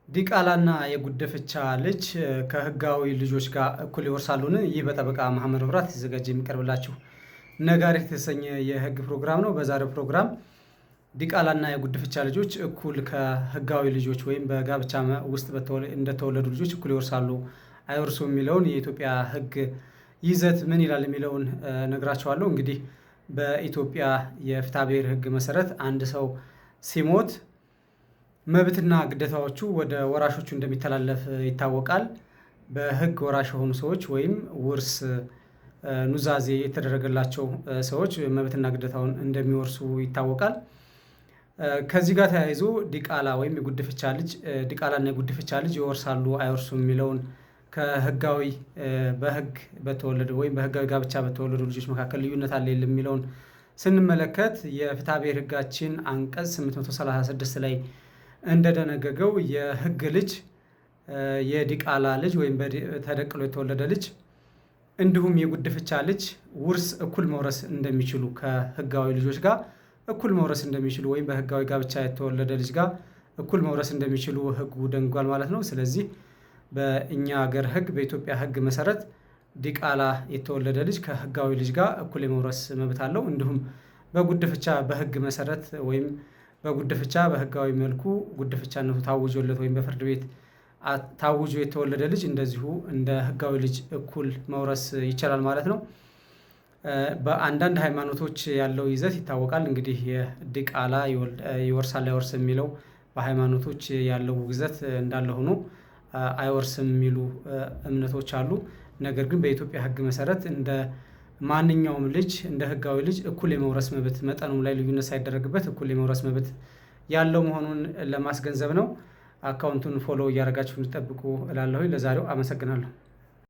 ዲቃላና የጉድፍቻ ልጅ ከህጋዊ ልጆች ጋር እኩል ይወርሳሉን? ይህ በጠበቃ መሐመድ መብራት የተዘጋጀ የሚቀርብላችሁ ነጋሪት የተሰኘ የህግ ፕሮግራም ነው። በዛሬው ፕሮግራም ዲቃላና የጉድፍቻ ልጆች እኩል ከህጋዊ ልጆች ወይም በጋብቻ ውስጥ እንደተወለዱ ልጆች እኩል ይወርሳሉ አይወርሱም የሚለውን የኢትዮጵያ ህግ ይዘት ምን ይላል የሚለውን ነግራቸዋለሁ። እንግዲህ በኢትዮጵያ የፍትሐብሔር ህግ መሰረት አንድ ሰው ሲሞት መብትና ግዴታዎቹ ወደ ወራሾቹ እንደሚተላለፍ ይታወቃል። በህግ ወራሽ የሆኑ ሰዎች ወይም ውርስ ኑዛዜ የተደረገላቸው ሰዎች መብትና ግዴታውን እንደሚወርሱ ይታወቃል። ከዚህ ጋር ተያይዞ ዲቃላ ወይም የጉድፍቻ ልጅ ዲቃላና የጉድፍቻ ልጅ ይወርሳሉ አይወርሱም የሚለውን ከህጋዊ በህግ በተወለዱ ወይም በህጋዊ ጋብቻ በተወለዱ ልጆች መካከል ልዩነት አለ የለም የሚለውን ስንመለከት የፍትሐብሔር ህጋችን አንቀጽ 836 ላይ እንደደነገገው የህግ ልጅ የዲቃላ ልጅ ወይም ተደቅሎ የተወለደ ልጅ እንዲሁም የጉድፍቻ ልጅ ውርስ እኩል መውረስ እንደሚችሉ ከህጋዊ ልጆች ጋር እኩል መውረስ እንደሚችሉ ወይም በህጋዊ ጋብቻ የተወለደ ልጅ ጋር እኩል መውረስ እንደሚችሉ ህጉ ደንጓል ማለት ነው። ስለዚህ በእኛ ሀገር ህግ በኢትዮጵያ ህግ መሰረት ዲቃላ የተወለደ ልጅ ከህጋዊ ልጅ ጋር እኩል የመውረስ መብት አለው። እንዲሁም በጉድፍቻ በህግ መሰረት ወይም በጉድፍቻ በህጋዊ መልኩ ጉድፍቻነቱ ታውጆለት ወይም በፍርድ ቤት ታውጆ የተወለደ ልጅ እንደዚሁ እንደ ህጋዊ ልጅ እኩል መውረስ ይቻላል ማለት ነው። በአንዳንድ ሃይማኖቶች ያለው ይዘት ይታወቃል። እንግዲህ የዲቃላ ይወርሳል አይወርስም የሚለው በሃይማኖቶች ያለው ይዘት እንዳለ ሆኖ አይወርስም የሚሉ እምነቶች አሉ። ነገር ግን በኢትዮጵያ ህግ መሰረት እንደ ማንኛውም ልጅ እንደ ህጋዊ ልጅ እኩል የመውረስ መብት መጠኑም ላይ ልዩነት ሳይደረግበት እኩል የመውረስ መብት ያለው መሆኑን ለማስገንዘብ ነው። አካውንቱን ፎሎ እያደረጋችሁ እንድጠብቁ እላለሁ። ለዛሬው አመሰግናለሁ።